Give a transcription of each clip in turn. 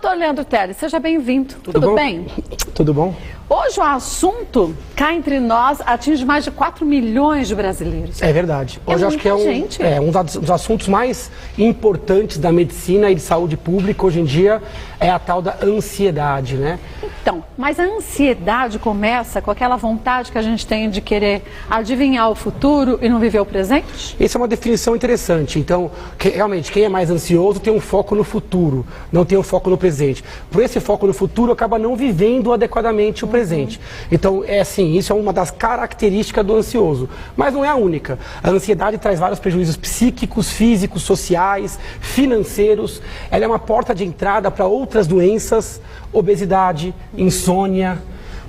Doutor Leandro Teles, seja bem-vindo. Tudo bem? Tudo bom. Hoje o assunto, cá entre nós, atinge mais de 4 milhões de brasileiros. É verdade. Hoje acho que um dos assuntos mais importantes da medicina e de saúde pública hoje em dia é a tal da ansiedade, né? Então, mas a ansiedade começa com aquela vontade que a gente tem de querer adivinhar o futuro e não viver o presente? Essa é uma definição interessante. Então, realmente, quem é mais ansioso tem um foco no futuro, não tem um foco no presente. Por esse foco no futuro, acaba não vivendo adequadamente o presente. Então, é assim, isso é uma das características do ansioso. Mas não é a única. A ansiedade traz vários prejuízos psíquicos, físicos, sociais, financeiros. Ela é uma porta de entrada para outras doenças, obesidade, insônia,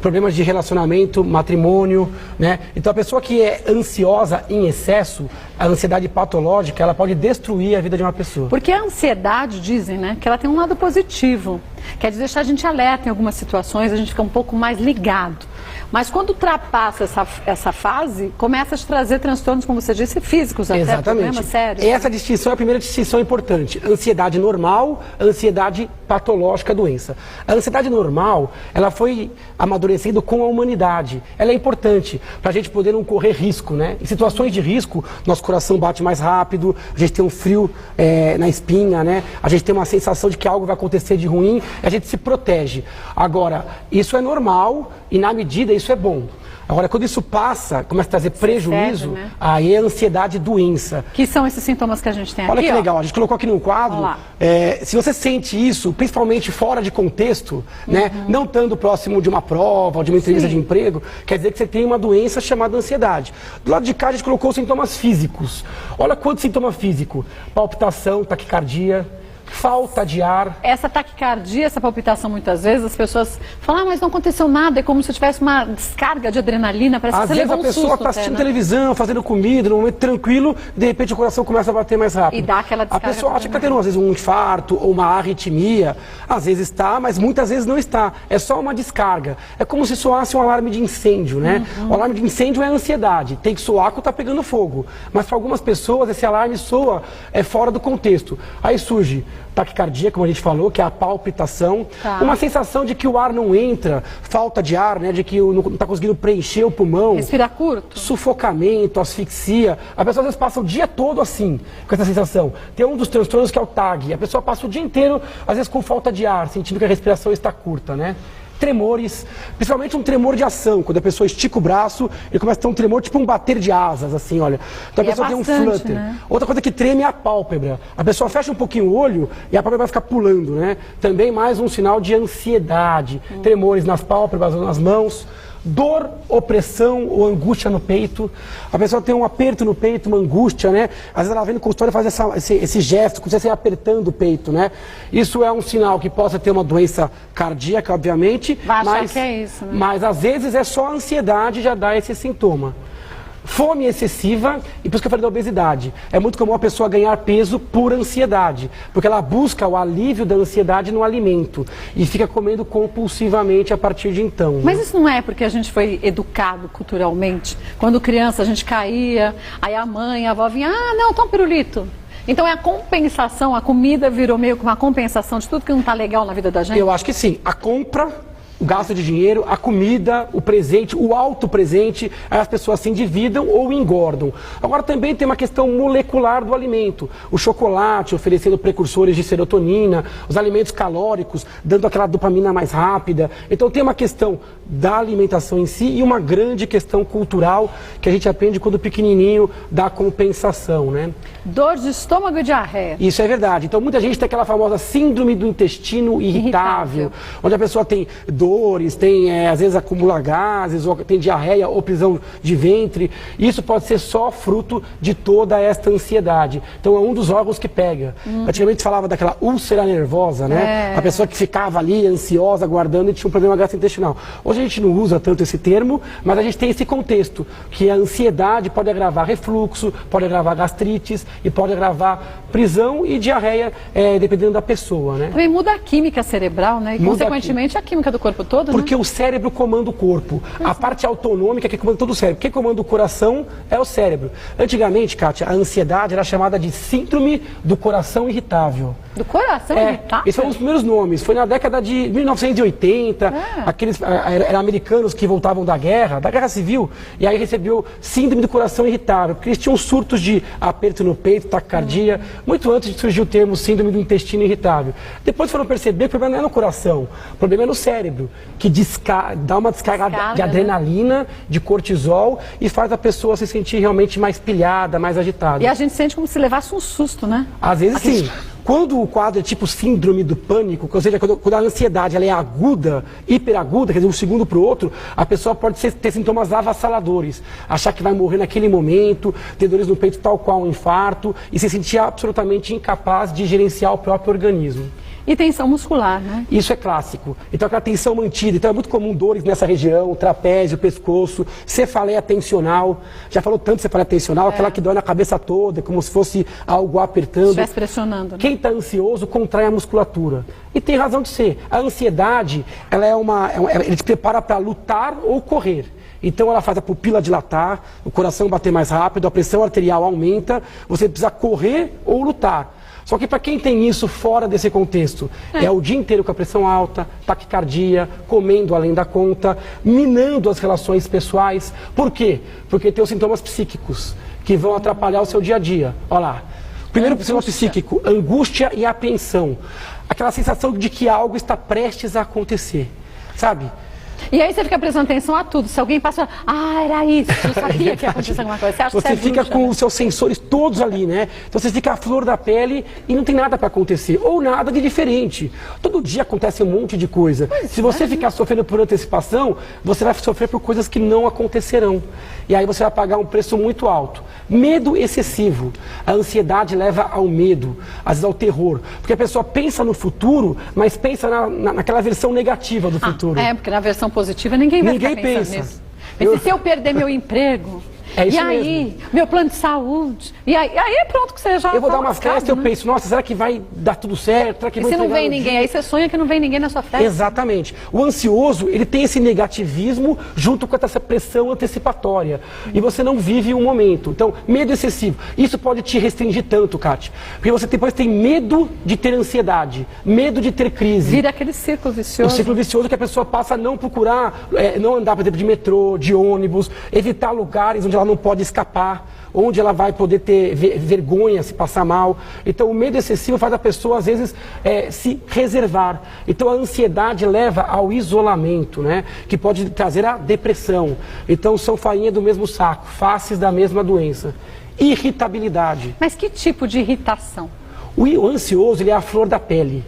problemas de relacionamento, matrimônio, né? Então a pessoa que é ansiosa em excesso, a ansiedade patológica, ela pode destruir a vida de uma pessoa. Porque a ansiedade, dizem, né, que ela tem um lado positivo, quer dizer, deixar a gente alerta em algumas situações, a gente fica um pouco mais ligado. Mas quando ultrapassa essa fase, começa a te trazer transtornos, como você disse, físicos até, problemas sérios. Essa distinção é a primeira distinção importante. Ansiedade normal, ansiedade patológica, doença. A ansiedade normal, ela foi amadurecendo com a humanidade. Ela é importante para a gente poder não correr risco, né? Em situações de risco, nosso coração bate mais rápido, a gente tem um frio na espinha, né? A gente tem uma sensação de que algo vai acontecer de ruim, a gente se protege. Agora, isso é normal e na medida isso é bom. Agora, quando isso passa, começa a trazer prejuízo, né? Aí é ansiedade e doença. Que são esses sintomas que a gente tem aqui? Olha que legal, a gente colocou aqui no quadro, se você sente isso, principalmente fora de contexto, né? Não estando próximo de uma prova ou de uma entrevista de emprego, quer dizer que você tem uma doença chamada ansiedade. Do lado de cá a gente colocou sintomas físicos. Olha quanto sintoma físico: palpitação, taquicardia, falta de ar. Essa taquicardia, essa palpitação, muitas vezes as pessoas falam, mas não aconteceu nada, é como se tivesse uma descarga de adrenalina, parece que você levou um susto. Às vezes a pessoa está assistindo televisão, fazendo comida, num momento tranquilo, de repente o coração começa a bater mais rápido. E dá aquela descarga. A pessoa acha que está tendo, às vezes, um infarto ou uma arritmia, às vezes está, mas muitas vezes não está. É só uma descarga. É como se soasse um alarme de incêndio, né? O alarme de incêndio é a ansiedade, tem que soar quando está pegando fogo. Mas para algumas pessoas esse alarme soa fora do contexto. Aí surge taquicardia, como a gente falou, que é a palpitação, uma sensação de que o ar não entra, falta de ar, né, de que não está conseguindo preencher o pulmão. Respirar curto. Sufocamento, asfixia. A pessoa às vezes passa o dia todo assim, com essa sensação. Tem um dos transtornos que é o TAG. A pessoa passa o dia inteiro, às vezes com falta de ar, sentindo que a respiração está curta, né? Tremores, principalmente um tremor de ação, quando a pessoa estica o braço e começa a ter um tremor, tipo um bater de asas, assim, olha. Então a pessoa tem um flutter. Né? Outra coisa que treme é a pálpebra. A pessoa fecha um pouquinho o olho e a pálpebra vai ficar pulando, né? Também mais um sinal de ansiedade. Tremores nas pálpebras ou nas mãos. Dor, opressão ou angústia no peito. A pessoa tem um aperto no peito, uma angústia, né? Às vezes ela vem no consultório e faz esse gesto, como se estivesse apertando o peito, né? Isso é um sinal que possa ter uma doença cardíaca, obviamente. Mas que é isso, né? Mas às vezes é só a ansiedade já dá esse sintoma. Fome excessiva, e por isso que eu falei da obesidade. É muito comum a pessoa ganhar peso por ansiedade, porque ela busca o alívio da ansiedade no alimento e fica comendo compulsivamente a partir de então. Mas isso não é porque a gente foi educado culturalmente? Quando criança a gente caía, aí a mãe, a avó vinha, não, toma um pirulito. Então é a compensação, a comida virou meio que uma compensação de tudo que não está legal na vida da gente? Eu acho que sim. A compra, o gasto de dinheiro, a comida, o presente, o alto presente, as pessoas se endividam ou engordam. Agora também tem uma questão molecular do alimento. O chocolate oferecendo precursores de serotonina, os alimentos calóricos dando aquela dopamina mais rápida. Então tem uma questão da alimentação em si e uma grande questão cultural que a gente aprende quando pequenininho da compensação, né? Dor de estômago e diarreia. Isso é verdade. Então muita gente tem aquela famosa síndrome do intestino irritável. Onde a pessoa tem dores, tem às vezes acumula gases, ou tem diarreia ou prisão de ventre. Isso pode ser só fruto de toda esta ansiedade. Então é um dos órgãos que pega. Antigamente falava daquela úlcera nervosa, né? A pessoa que ficava ali ansiosa, aguardando e tinha um problema gastrointestinal. Hoje a gente não usa tanto esse termo, mas a gente tem esse contexto, que a ansiedade pode agravar refluxo, pode agravar gastrites e pode agravar prisão e diarreia, dependendo da pessoa, né? Também muda a química cerebral, né? E consequentemente a química do corpo corpo todo, Porque né? o cérebro comanda o corpo. A parte autonômica que comanda todo o cérebro. Quem comanda o coração é o cérebro. Antigamente, Kátia, a ansiedade era chamada de síndrome do coração irritável. Do coração irritável? Esse foi um dos primeiros nomes. Foi na década de 1980, aqueles eram americanos que voltavam da Guerra Civil, e aí recebeu síndrome do coração irritável, porque eles tinham surtos de aperto no peito, taquicardia, muito antes de surgir o termo síndrome do intestino irritável. Depois foram perceber que o problema não é no coração, o problema é no cérebro, que dá uma descarga de adrenalina, de cortisol, e faz a pessoa se sentir realmente mais pilhada, mais agitada. E a gente sente como se levasse um susto, né? Às vezes sim. Quando o quadro é tipo síndrome do pânico, ou seja, quando a ansiedade ela é aguda, hiperaguda, quer dizer, um segundo para o outro, a pessoa pode ter sintomas avassaladores. Achar que vai morrer naquele momento, ter dores no peito tal qual um infarto e se sentir absolutamente incapaz de gerenciar o próprio organismo. E tensão muscular, né? Isso é clássico. Então aquela tensão mantida. Então é muito comum dores nessa região, trapézio, pescoço, cefaleia tensional. Já falou tanto de cefaleia tensional, aquela que dói na cabeça toda, como se fosse algo apertando. Se estivesse pressionando. Né? Quem está ansioso contrai a musculatura. E tem razão de ser. A ansiedade, ele te prepara para lutar ou correr. Então ela faz a pupila dilatar, o coração bater mais rápido, a pressão arterial aumenta, você precisa correr ou lutar. Só que para quem tem isso fora desse contexto, é o dia inteiro com a pressão alta, taquicardia, comendo além da conta, minando as relações pessoais. Por quê? Porque tem os sintomas psíquicos que vão atrapalhar o seu dia a dia. Olha lá. Primeiro sintoma psíquico, angústia e apreensão. Aquela sensação de que algo está prestes a acontecer, sabe? E aí você fica prestando atenção a tudo. Se alguém passa, era isso, eu sabia que ia acontecer alguma coisa. Você acha que você fica com os seus sensores todos ali, né? Então você fica à flor da pele e não tem nada para acontecer, ou nada de diferente. Todo dia acontece um monte de coisa. Se você ficar sofrendo por antecipação, você vai sofrer por coisas que não acontecerão. E aí você vai pagar um preço muito alto. Medo excessivo. A ansiedade leva ao medo, às vezes ao terror. Porque a pessoa pensa no futuro, mas pensa naquela versão negativa do futuro. Porque na versão positiva ninguém vai ficar pensando nisso. Mas se eu perder meu emprego? É isso e aí, mesmo. Meu plano de saúde? E aí é pronto que você já eu vou dar uma festa e eu penso, nossa, será que vai dar tudo certo? Será que e se não vem ninguém? Aí você sonha que não vem ninguém na sua festa. Exatamente. O ansioso, ele tem esse negativismo junto com essa pressão antecipatória. E você não vive o momento. Então, medo excessivo. Isso pode te restringir tanto, Kátia. Porque você depois tem medo de ter ansiedade, medo de ter crise. Vira aquele círculo vicioso. O círculo vicioso que a pessoa passa a não procurar, não andar, por exemplo, de metrô, de ônibus, evitar lugares onde ela não pode escapar, onde ela vai poder ter vergonha, se passar mal. Então o medo excessivo faz a pessoa às vezes se reservar. Então a ansiedade leva ao isolamento, né? Que pode trazer a depressão. Então são farinha do mesmo saco, faces da mesma doença. Irritabilidade. Mas que tipo de irritação? O ansioso, ele é a flor da pele,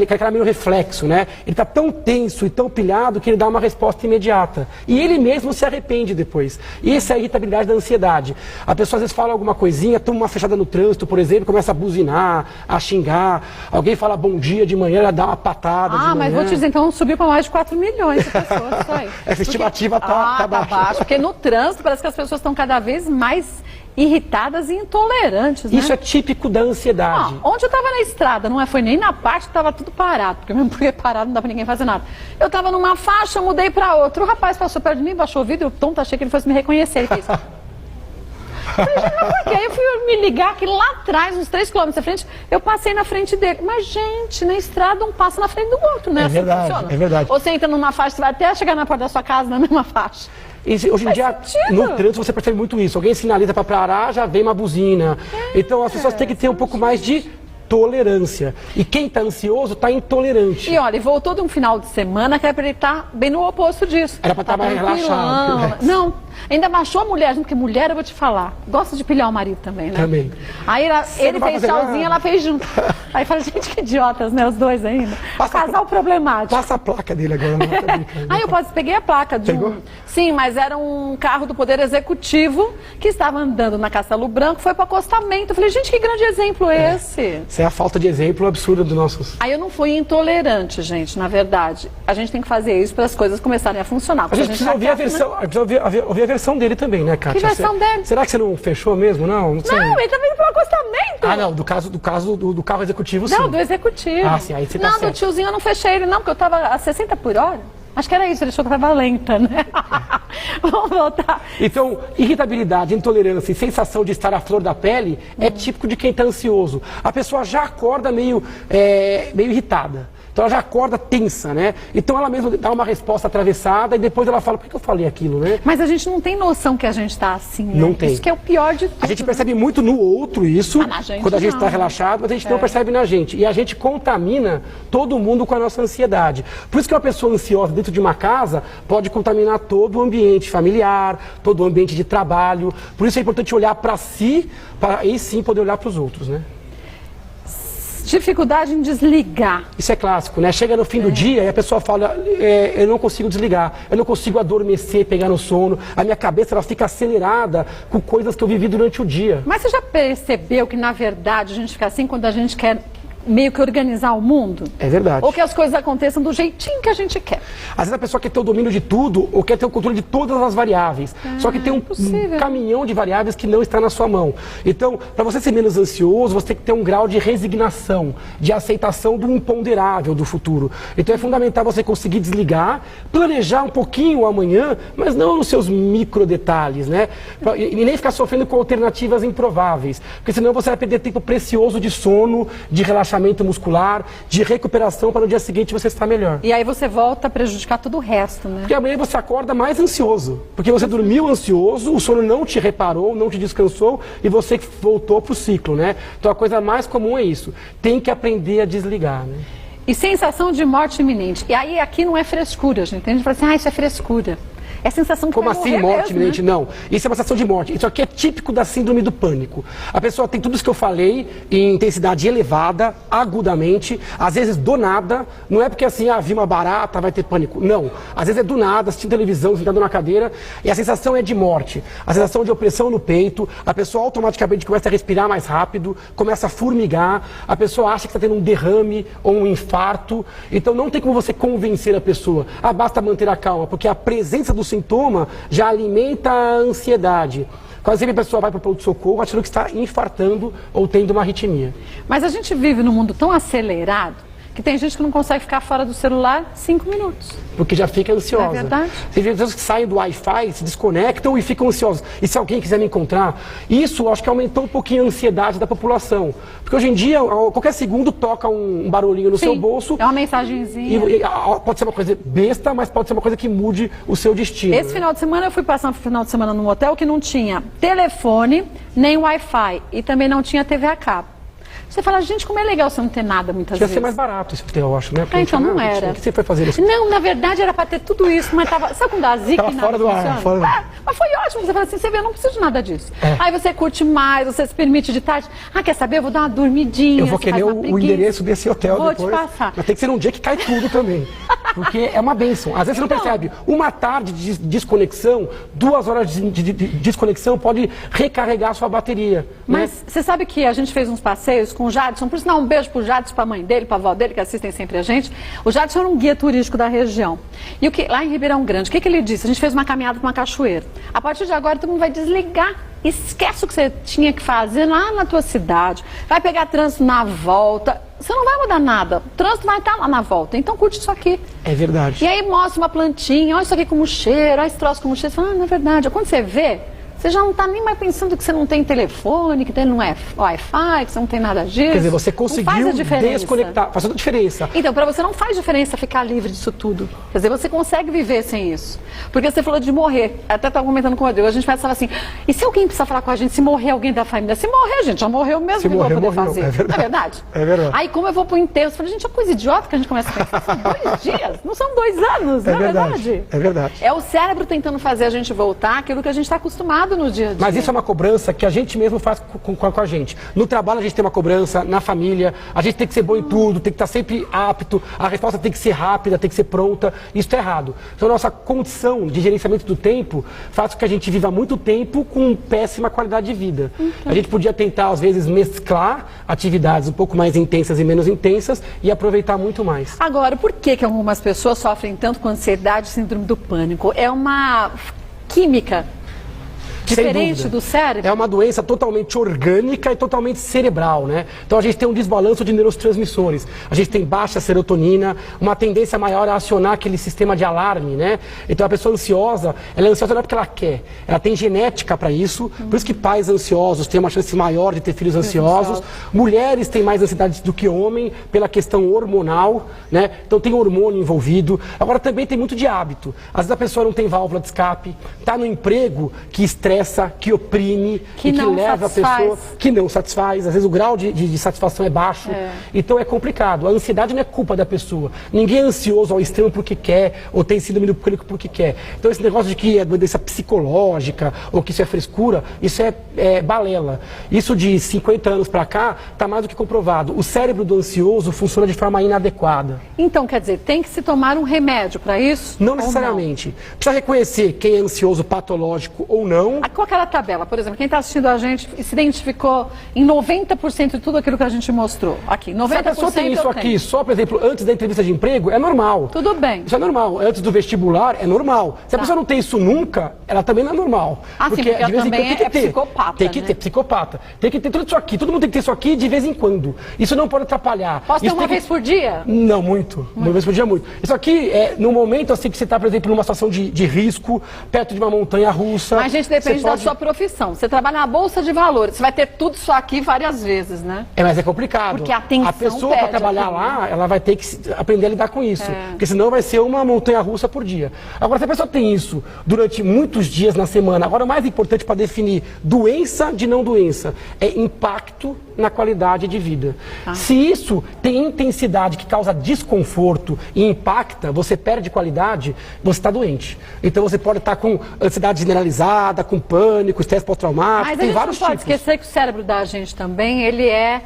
aquela meio reflexo, né? Ele está tão tenso e tão pilhado que ele dá uma resposta imediata. E ele mesmo se arrepende depois. E essa é a irritabilidade da ansiedade. A pessoa às vezes fala alguma coisinha, toma uma fechada no trânsito, por exemplo, começa a buzinar, a xingar. Alguém fala bom dia de manhã, ela dá uma patada de manhã. Mas vou te dizer, então subiu para mais de 4 milhões de pessoas isso aí. Essa estimativa tá baixa. Porque no trânsito parece que as pessoas estão cada vez mais irritadas e intolerantes, né? Isso é típico da ansiedade. Onde eu estava na estrada, não foi nem na parte que estava tudo parado, porque mesmo porque parado não dá para ninguém fazer nada. Eu estava numa faixa, mudei para outra, o rapaz passou perto de mim, baixou o vidro, eu tonto, achei que ele fosse me reconhecer, ele fez... Falei, gente, mas por quê? Aí eu fui me ligar que lá atrás, uns 3 quilômetros à frente, eu passei na frente dele. Mas, gente, na estrada um passa na frente do outro, né? É verdade, é verdade. Ou você entra numa faixa, você vai até chegar na porta da sua casa na mesma faixa. E hoje em dia, no trânsito, você percebe muito isso. Alguém sinaliza para parar, já vem uma buzina. Então, as pessoas têm que ter um pouco mais de tolerância. E quem está ansioso está intolerante. E olha, voltou de um final de semana que era para ele estar bem no oposto disso. Era para estar mais relaxado. Não, ainda baixou a mulher, porque mulher, eu vou te falar, gosta de pilhar o marido também, né? Também. Aí ele fez tchauzinho, ela fez junto. Aí fala, gente, que idiotas, né? Os dois ainda. Casal problemático. Passa a placa dele agora. Não tá aí eu peguei a placa de Pegou? Sim, mas era um carro do Poder Executivo que estava andando na Castelo Branco, foi para o acostamento. Eu falei, gente, que grande exemplo esse. Isso é a falta de exemplo absurda dos nossos... Aí eu não fui intolerante, gente, na verdade. A gente tem que fazer isso para as coisas começarem a funcionar. A gente precisa ouvir a a versão dele também, né, Kátia? Que versão dele? Será que você não fechou mesmo? Não, sei. Não, ele tá vindo pelo acostamento. Ah, não, do caso do carro executivo, sim. Não, do executivo. Ah, sim, aí você tá Não, certo. do tiozinho eu não fechei ele não, porque eu tava a 60 por hora. Acho que era isso, ele achou que eu tava lenta, né? Vamos voltar. Então, irritabilidade, intolerância e sensação de estar à flor da pele é típico de quem está ansioso. A pessoa já acorda meio irritada. Então ela já acorda tensa, né? Então ela mesma dá uma resposta atravessada e depois ela fala, por que eu falei aquilo, né? Mas a gente não tem noção que a gente está assim, né? Não tem. Isso que é o pior de tudo. A gente percebe muito no outro isso, Ah, na gente quando a gente não. está relaxado, mas a gente não percebe na gente. E a gente contamina todo mundo com a nossa ansiedade. Por isso que uma pessoa ansiosa dentro de uma casa pode contaminar todo o ambiente familiar, todo o ambiente de trabalho. Por isso é importante olhar para si, para aí sim poder olhar para os outros, né? Dificuldade em desligar. Isso é clássico, né? Chega no fim do dia e a pessoa fala, eu não consigo desligar, eu não consigo adormecer, pegar no sono, a minha cabeça ela fica acelerada com coisas que eu vivi durante o dia. Mas você já percebeu que, na verdade, a gente fica assim quando a gente quer meio que organizar o mundo? É verdade. Ou que as coisas aconteçam do jeitinho que a gente quer. Às vezes a pessoa quer ter o domínio de tudo ou quer ter o controle de todas as variáveis. Só que tem um caminhão de variáveis que não está na sua mão. Então, para você ser menos ansioso, você tem que ter um grau de resignação, de aceitação do imponderável do futuro. Então é fundamental você conseguir desligar, planejar um pouquinho o amanhã, mas não nos seus micro detalhes, né? E nem ficar sofrendo com alternativas improváveis. Porque senão você vai perder tempo precioso de sono, de relaxamento muscular, de recuperação para no dia seguinte você estar melhor. E aí você volta a prejudicar todo o resto, né? Porque amanhã você acorda mais ansioso. Porque você dormiu ansioso, o sono não te reparou, não te descansou e você voltou para o ciclo, né? Então a coisa mais comum é isso. Tem que aprender a desligar, né? E sensação de morte iminente. E aí aqui não é frescura, gente. Tem gente que fala assim, isso é frescura. É a sensação que Como vai assim morrer morte mesmo, iminente? né? Não. Isso é uma sensação de morte. Isso aqui é típico da síndrome do pânico. A pessoa tem tudo isso que eu falei em intensidade elevada, agudamente, às vezes do nada. Não é porque assim, vi uma barata, vai ter pânico. Não. Às vezes é do nada, assistindo televisão, sentado na cadeira, e a sensação é de morte. A sensação de opressão no peito, a pessoa automaticamente começa a respirar mais rápido, começa a formigar, a pessoa acha que está tendo um derrame ou um infarto. Então não tem como você convencer a pessoa. Basta manter a calma, porque a presença do sintoma já alimenta a ansiedade. Quase sempre a pessoa vai para o pronto-socorro achando que está infartando ou tendo uma arritmia. Mas a gente vive num mundo tão acelerado que tem gente que não consegue ficar fora do celular 5 minutos. Porque já fica ansiosa. Não é verdade? Tem pessoas que saem do Wi-Fi, se desconectam e ficam ansiosas. E se alguém quiser me encontrar? Isso acho que aumentou um pouquinho a ansiedade da população. Porque hoje em dia, qualquer segundo toca um barulhinho no seu bolso. É uma mensagenzinha. Pode ser uma coisa besta, mas pode ser uma coisa que mude o seu destino. Esse final de semana eu fui passar um final de semana num hotel que não tinha telefone, nem Wi-Fi e também não tinha TV a cabo. Você fala, gente, como é legal você não ter nada muitas vezes. Ia ser mais barato esse hotel, eu acho, né? Então não era. O que você foi fazer nesse... Não, na verdade era para ter tudo isso, mas tava... Sabe quando a Zic Tava fora do ar. Fora do... Mas foi ótimo, você fala assim, você vê, eu não preciso de nada disso. Aí você curte mais, você se permite de tarde. Quer saber? Eu vou dar uma dormidinha. Eu vou querer o endereço desse hotel vou depois. Te passar. Mas tem que ser um dia que cai tudo também. Porque é uma bênção. Às vezes você não percebe. Uma tarde de desconexão, 2 horas de desconexão pode recarregar a sua bateria. Mas você sabe que a gente fez uns passeios com o Jadson, por sinal um beijo pro Jadson, pra mãe dele, pra avó dele, que assistem sempre a gente. O Jadson era um guia turístico da região. E lá em Ribeirão Grande, o que ele disse? A gente fez uma caminhada pra uma cachoeira. A partir de agora todo mundo vai desligar. Esquece o que você tinha que fazer lá na tua cidade. Vai pegar trânsito na volta. Você não vai mudar nada. O trânsito vai estar lá na volta. Então curte isso aqui. É verdade. E aí mostra uma plantinha. Olha isso aqui como cheiro. Olha esse troço como cheiro. Você fala, não é verdade. Quando você vê, você já não está nem mais pensando que você não tem telefone, que não é Wi-Fi, que você não tem nada disso. Quer dizer, você conseguiu desconectar. Faz toda a diferença. Então, para você não faz diferença ficar livre disso tudo. Quer dizer, você consegue viver sem isso. Porque você falou de morrer. Até estava comentando com o Rodrigo. A gente pensava assim, e se alguém precisar falar com a gente, se morrer alguém da família? Se morrer, gente, já morreu mesmo, se que morrer, eu vou poder fazer. É verdade. Não é verdade? É verdade. Aí, como eu vou pro enterro, eu falei, gente, é coisa idiota que a gente começa a pensar. São 2 dias, não são 2 anos, não é verdade? É verdade. É o cérebro tentando fazer a gente voltar àquilo que a gente está acostumado no dia a dia. Mas isso é uma cobrança que a gente mesmo faz com a gente. No trabalho a gente tem uma cobrança, na família, a gente tem que ser bom em tudo, tem que estar sempre apto, a resposta tem que ser rápida, tem que ser pronta. Isso está errado. Então a nossa condição de gerenciamento do tempo faz com que a gente viva muito tempo com péssima qualidade de vida. A gente podia tentar, às vezes, mesclar atividades um pouco mais intensas e menos intensas e aproveitar muito mais. Agora, por que algumas pessoas sofrem tanto com ansiedade e síndrome do pânico? química diferente dúvida. do cérebro? É uma doença totalmente orgânica e totalmente cerebral, né? Então a gente tem um desbalanço de neurotransmissores. A gente tem baixa serotonina, uma tendência maior a acionar aquele sistema de alarme, né? Então a pessoa ansiosa, ela é ansiosa não é porque ela quer, ela tem genética para isso, por isso que pais ansiosos têm uma chance maior de ter filhos ansiosos. Mulheres têm mais ansiedade do que homem pela questão hormonal, né? Então tem hormônio envolvido. Agora também tem muito de hábito. Às vezes a pessoa não tem válvula de escape, está no emprego que estressa, que oprime que e que não leva satisfaz. a pessoa que não satisfaz. Às vezes o grau de satisfação é baixo. Então é complicado. A ansiedade não é culpa da pessoa. Ninguém é ansioso ao extremo porque quer ou tem síndrome do pânico porque quer. Então esse negócio de que é doença psicológica ou que isso é frescura, isso é balela. Isso de 50 anos para cá está mais do que comprovado. O cérebro do ansioso funciona de forma inadequada. Então, quer dizer, tem que se tomar um remédio para isso? Não necessariamente. Precisa reconhecer quem é ansioso patológico ou não. Com aquela tabela, por exemplo, quem está assistindo a gente se identificou em 90% de tudo aquilo que a gente mostrou aqui. 90% se a pessoa tem isso aqui só, por exemplo, antes da entrevista de emprego, é normal. Tudo bem. Isso é normal. Antes do vestibular, é normal. Se a pessoa não tem isso nunca, ela também não é normal. Porque de vez em quando tem que ter. Psicopata. Tem que ter, psicopata. Tem que ter tudo isso aqui. Todo mundo tem que ter isso aqui de vez em quando. Isso não pode atrapalhar. Posso ter uma vez por dia? Não, muito. Uma vez por dia, muito. Isso aqui é no momento assim que você está, por exemplo, numa situação de risco, perto de uma montanha russa. Mas a gente depende da sua profissão. Você trabalha na Bolsa de Valores, você vai ter tudo isso aqui várias vezes, né? Mas é complicado. Porque a atenção a pessoa para trabalhar lá, ela vai ter que aprender a lidar com isso. Porque senão vai ser uma montanha russa por dia. Agora, se a pessoa tem isso durante muitos dias na semana, agora o mais importante para definir doença de não doença é impacto na qualidade de vida. Se isso tem intensidade que causa desconforto e impacta, você perde qualidade, você está doente. Então você pode estar com ansiedade generalizada, com pânico, estresse pós-traumático, mas tem a gente vários não pode tipos. esquecer que o cérebro da gente também, ele é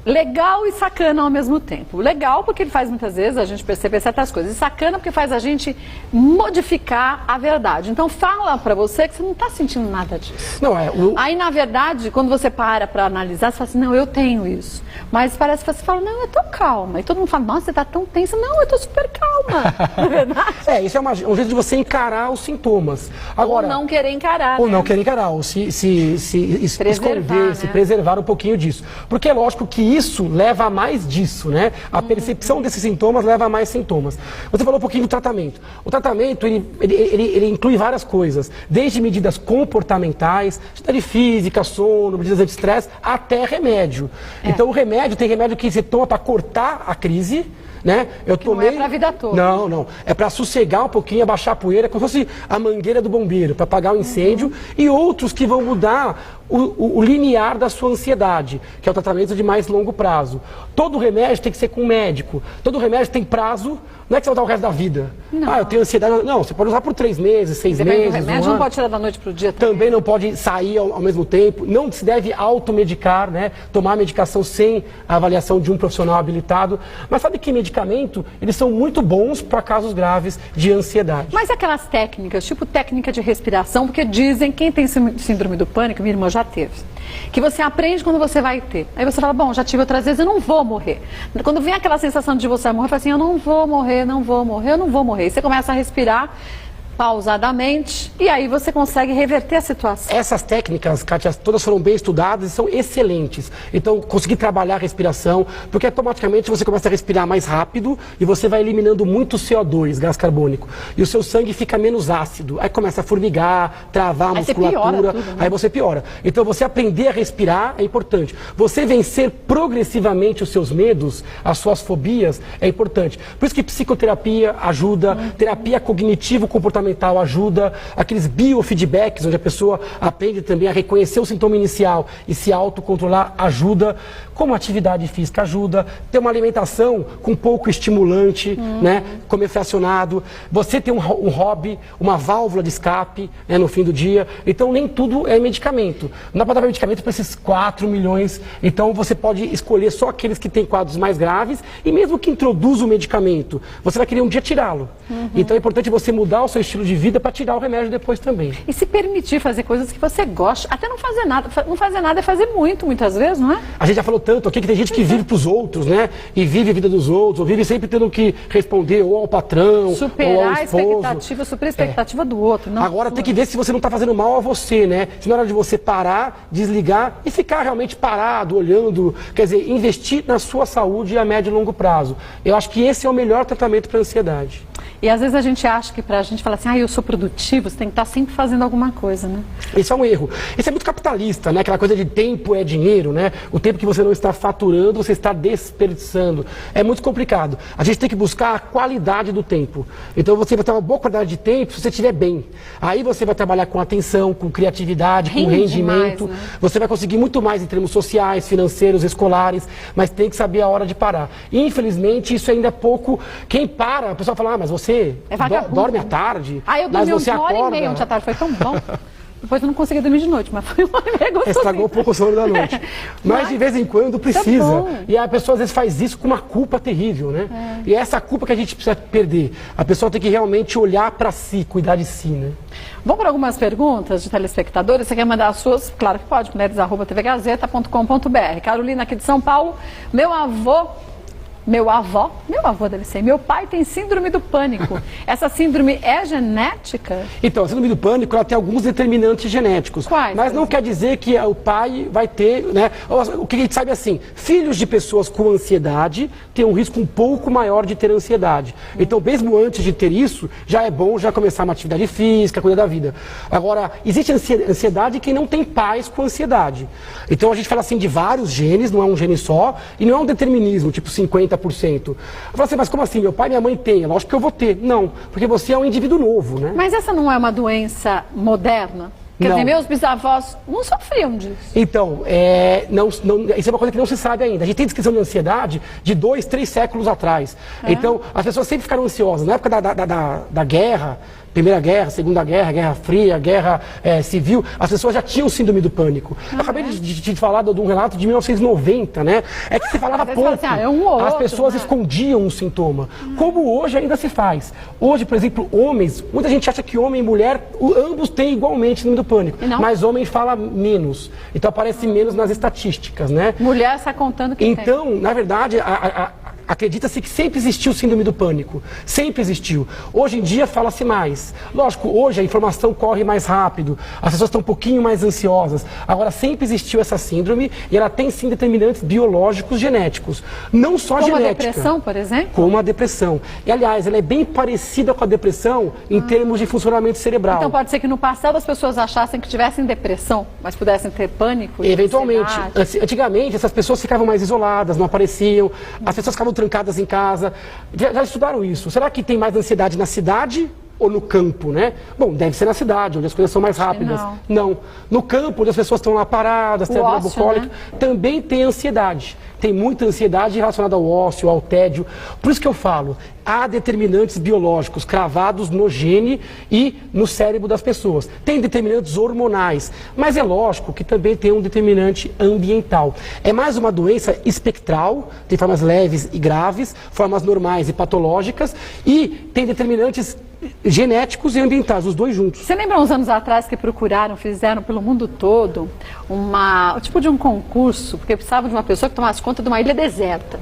legal e sacana ao mesmo tempo. Legal porque ele faz muitas vezes a gente perceber certas coisas. E sacana porque faz a gente modificar a verdade. Então fala pra você que você não está sentindo nada disso. Não, Aí, na verdade, quando você para pra analisar, você fala assim, não, eu tenho isso. Mas parece que você fala, não, eu tô calma. E todo mundo fala, nossa, você tá tão tensa. Não, eu tô super calma. Não é verdade? Isso é um jeito de você encarar os sintomas. Agora, ou não querer encarar. Ou né? não querer encarar, ou se esconder, né? se preservar um pouquinho disso. Porque é lógico que isso leva a mais disso, né? A percepção desses sintomas leva a mais sintomas. Você falou um pouquinho do tratamento. O tratamento, ele inclui várias coisas, desde medidas comportamentais, atividade física, sono, medidas anti-estresse, até remédio. Então o remédio, tem remédio que você toma para cortar a crise, né? Eu tomei... Não é pra vida toda. Não. É para sossegar um pouquinho, abaixar a poeira, como se fosse a mangueira do bombeiro, para apagar o incêndio, e outros que vão mudar o limiar da sua ansiedade, que é o tratamento de mais longo prazo. Todo remédio tem que ser com um médico. Todo remédio tem prazo. Não é que você vai usar o resto da vida. Não. Eu tenho ansiedade. Não, você pode usar por 3 meses, 6 Depende meses. do remédio, não pode tirar da noite pro dia também. Também não pode sair ao mesmo tempo. Não se deve automedicar, né? Tomar medicação sem a avaliação de um profissional habilitado. Mas sabe que medicamento, eles são muito bons para casos graves de ansiedade. Mas aquelas técnicas, tipo técnica de respiração, porque dizem, quem tem síndrome do pânico, minha irmã já teve, que você aprende quando você vai ter. Aí você fala, bom, já tive outras vezes, eu não vou morrer. Quando vem aquela sensação de você morrer, fala assim, eu não vou morrer, não vou morrer, eu não vou morrer. E você começa a respirar pausadamente, e aí você consegue reverter a situação. Essas técnicas, Kátia, todas foram bem estudadas e são excelentes. Então, conseguir trabalhar a respiração, porque automaticamente você começa a respirar mais rápido e você vai eliminando muito CO2, gás carbônico. E o seu sangue fica menos ácido. Aí começa a formigar, travar a musculatura, tudo, né? Aí você piora. Então, você aprender a respirar é importante. Você vencer progressivamente os seus medos, as suas fobias, é importante. Por isso que psicoterapia ajuda, terapia cognitivo-comportamental ajuda, aqueles biofeedbacks, onde a pessoa aprende também a reconhecer o sintoma inicial e se autocontrolar, ajuda, como atividade física ajuda, ter uma alimentação com pouco estimulante, né? Comer fracionado, você ter um hobby, uma válvula de escape, né, no fim do dia. Então nem tudo é medicamento. Não dá para dar medicamento para esses 4 milhões, então você pode escolher só aqueles que têm quadros mais graves, e mesmo que introduza o medicamento, você vai querer um dia tirá-lo. Então é importante você mudar o seu estilo estilo de vida para tirar o remédio depois também. E se permitir fazer coisas que você gosta, até não fazer nada. Não fazer nada é fazer muito, muitas vezes, não é? A gente já falou tanto aqui que tem gente que vive para os outros, né? E vive a vida dos outros, ou vive sempre tendo que responder ou ao patrão, superar ou ao esposo. Superar a expectativa do outro. Não agora tem que ver se você não está fazendo mal a você, né? Se na hora de você parar, desligar e ficar realmente parado, olhando, quer dizer, investir na sua saúde a médio e longo prazo. Eu acho que esse é o melhor tratamento para a ansiedade. E às vezes a gente acha que para a gente falar assim, eu sou produtivo, você tem que estar sempre fazendo alguma coisa, né? Isso é um erro. Isso é muito capitalista, né? Aquela coisa de tempo é dinheiro, né? O tempo que você não está faturando, você está desperdiçando. É muito complicado. A gente tem que buscar a qualidade do tempo. Então você vai ter uma boa qualidade de tempo se você estiver bem. Aí você vai trabalhar com atenção, com criatividade, com rendimento. Mais, né? Você vai conseguir muito mais em termos sociais, financeiros, escolares, mas tem que saber a hora de parar. Infelizmente, isso ainda é pouco. Quem para, o pessoal fala, mas você dorme à tarde, eu mas dormi você uma hora acorda... e meia ontem à tarde, foi tão bom. Depois eu não consegui dormir de noite, mas foi uma hora e meia gostosinha. Estragou um pouco o sono da noite. Mas de vez em quando precisa. E a pessoa às vezes faz isso com uma culpa terrível, né? E é essa culpa que a gente precisa perder. A pessoa tem que realmente olhar para si, cuidar de si, né? Vamos para algumas perguntas de telespectadores. Você quer mandar as suas? Claro que pode, mulheres@tvgazeta.com.br. Carolina aqui de São Paulo. Meu avô deve ser, meu pai tem síndrome do pânico. Essa síndrome é genética? Então, a síndrome do pânico, ela tem alguns determinantes genéticos. Quais? Mas não quer dizer que o pai vai ter, né? O que a gente sabe é assim, filhos de pessoas com ansiedade têm um risco um pouco maior de ter ansiedade. Então, mesmo antes de ter isso, já é bom já começar uma atividade física, cuidar da vida. Agora, existe ansiedade quem não tem pais com ansiedade. Então, a gente fala assim de vários genes, não é um gene só, e não é um determinismo, tipo 50%. Eu falo assim, mas como assim? Meu pai e minha mãe têm, lógico que eu vou ter. Não, porque você é um indivíduo novo, né? Mas essa não é uma doença moderna? Quer dizer, meus bisavós não sofriam disso. Então, isso é uma coisa que não se sabe ainda. A gente tem descrição de ansiedade de 2, 3 séculos atrás. Então, as pessoas sempre ficaram ansiosas. Na época da guerra, Primeira Guerra, Segunda Guerra, Guerra Fria, Guerra Civil, as pessoas já tinham síndrome do pânico. Eu acabei de te falar de um relato de 1990, né? É que se falava pouco. Assim, as pessoas escondiam o sintoma. Como hoje ainda se faz. Hoje, por exemplo, homens, muita gente acha que homem e mulher, ambos têm igualmente síndrome do pânico. Mas homem fala menos. Então aparece menos nas estatísticas, né? Mulher está contando que Então, na verdade, acredita-se que sempre existiu síndrome do pânico. Sempre existiu. Hoje em dia fala-se mais. Lógico, hoje a informação corre mais rápido, as pessoas estão um pouquinho mais ansiosas. Agora, sempre existiu essa síndrome e ela tem sim determinantes biológicos genéticos. Não só genética. Como a depressão, por exemplo? Como a depressão. E, aliás, ela é bem parecida com a depressão em termos de funcionamento cerebral. Então pode ser que no passado as pessoas achassem que tivessem depressão, mas pudessem ter pânico? Eventualmente. Antigamente, essas pessoas ficavam mais isoladas, não apareciam, as pessoas ficavam trancadas em casa. Já estudaram isso. Será que tem mais ansiedade na cidade ou no campo, né? Bom, deve ser na cidade, onde as coisas são mais rápidas. Não. No campo, onde as pessoas estão lá paradas, têm a vida bucólica, também tem ansiedade. Tem muita ansiedade relacionada ao ócio, ao tédio. Por isso que eu falo, há determinantes biológicos cravados no gene e no cérebro das pessoas. Tem determinantes hormonais, mas é lógico que também tem um determinante ambiental. É mais uma doença espectral, tem formas leves e graves, formas normais e patológicas, e tem determinantes genéticos e ambientais, os dois juntos. Você lembra uns anos atrás que fizeram pelo mundo todo o tipo de um concurso, porque precisava de uma pessoa que tomasse conta de uma ilha deserta.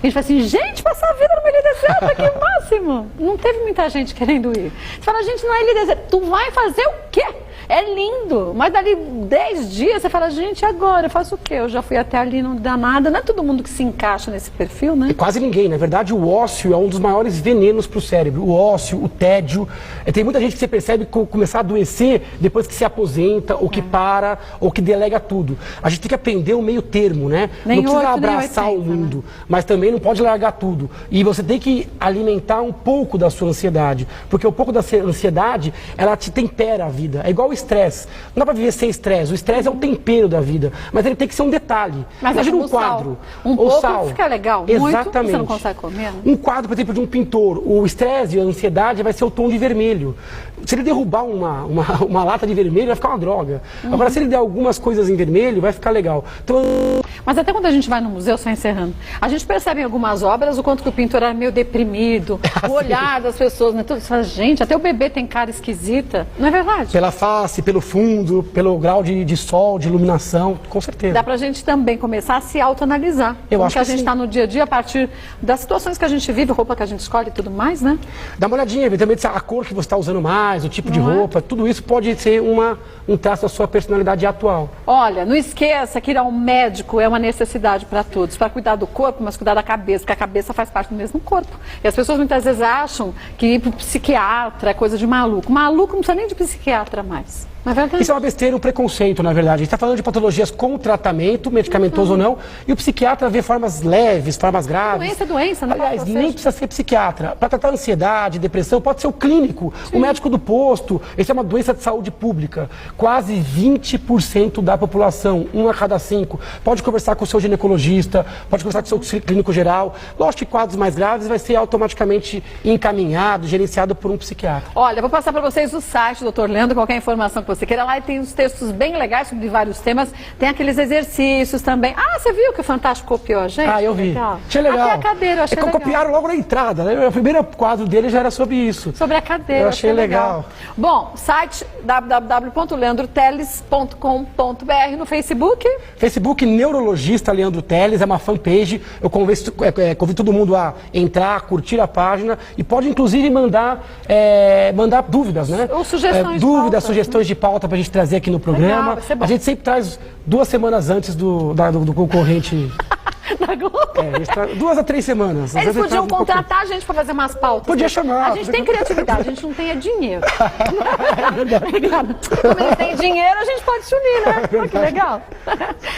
E a gente fala assim, gente, passar a vida numa ilha deserta, que máximo! Não teve muita gente querendo ir. Você fala, gente, na ilha deserta, tu vai fazer o quê? É lindo, mas dali 10 dias você fala, gente, agora eu faço o quê? Eu já fui até ali, não dá nada. Não é todo mundo que se encaixa nesse perfil, né? Quase ninguém. Na verdade, o ócio é um dos maiores venenos para o cérebro. O ócio, o tédio. Tem muita gente que você percebe começar a adoecer depois que se aposenta, ou que para, ou que delega tudo. A gente tem que aprender um meio termo, né? Nem não precisa 8, abraçar nem 80, o mundo, né? mas também não pode largar tudo. E você tem que alimentar um pouco da sua ansiedade. Porque um pouco da ansiedade, ela te tempera a vida. É igual o estresse. Não dá para viver sem estresse. O estresse é o tempero da vida, mas ele tem que ser um detalhe. Mas imagina um quadro. Sal. Um pouco sal. Fica legal. Exatamente. Muito, você não consegue comer, né? Um quadro, por exemplo, de um pintor, o estresse e a ansiedade vai ser o tom de vermelho. Se ele derrubar uma lata de vermelho, vai ficar uma droga. Agora, se ele der algumas coisas em vermelho, vai ficar legal. Então, mas até quando a gente vai no museu, só encerrando, a gente percebe em algumas obras o quanto que o pintor era meio deprimido, o olhar das pessoas, né? Tudo, você fala, gente, até o bebê tem cara esquisita, não é verdade? Pela face, pelo fundo, pelo grau de sol, de iluminação, com certeza. Dá pra gente também começar a se autoanalisar. Eu acho que a gente sim. está no dia a dia a partir das situações que a gente vive, roupa que a gente escolhe e tudo mais, né? Dá uma olhadinha, eventualmente, a cor que você está usando mais, o tipo de roupa, tudo isso pode ser um traço da sua personalidade atual. Olha, não esqueça que ir ao médico é uma necessidade para todos, para cuidar do corpo, mas cuidar da cabeça, porque a cabeça faz parte do mesmo corpo. E as pessoas muitas vezes acham que ir para o psiquiatra é coisa de maluco. Maluco não precisa nem de psiquiatra mais. Não é verdade? Isso é uma besteira, um preconceito, na verdade. A gente está falando de patologias com tratamento, medicamentoso ou não, e o psiquiatra vê formas leves, formas graves. Doença é doença, não Aliás, nem precisa ser psiquiatra. Para tratar ansiedade, depressão, pode ser o clínico, o médico do posto. Isso é uma doença de saúde pública. Quase 20% da população, 1 a cada 5, pode conversar com o seu ginecologista, pode conversar com o seu clínico geral. Lógico que quadros mais graves vai ser automaticamente encaminhado, gerenciado por um psiquiatra. Olha, vou passar para vocês o site, doutor Leandro, qualquer informação que você queira lá, e tem uns textos bem legais sobre vários temas, tem aqueles exercícios também. Ah, você viu que o Fantástico copiou a gente? Ah, eu vi. Legal. Achei legal. Até a cadeira, eu achei legal. Copiaram logo na entrada, né? O primeiro quadro dele já era sobre isso. Sobre a cadeira. Eu achei legal. Bom, site www.leandroteles.com.br, no Facebook. Facebook Neurologista Leandro Teles, é uma fanpage. Eu convido todo mundo a entrar, curtir a página e pode inclusive mandar dúvidas, né? Ou sugestões dúvidas, sugestões de pauta para a gente trazer aqui no programa. Legal, vai ser bom. A gente sempre traz 2 semanas antes do concorrente. Da Globo. 2 a 3 semanas. Eles podiam contratar a gente para fazer umas pautas. Podia chamar. A gente tem criatividade, a gente não tem dinheiro. É verdade. Como eles têm dinheiro, a gente pode se unir, né? Olha que legal.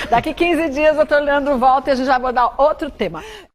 Daqui 15 dias, o doutor Leandro volta e a gente vai abordar outro tema.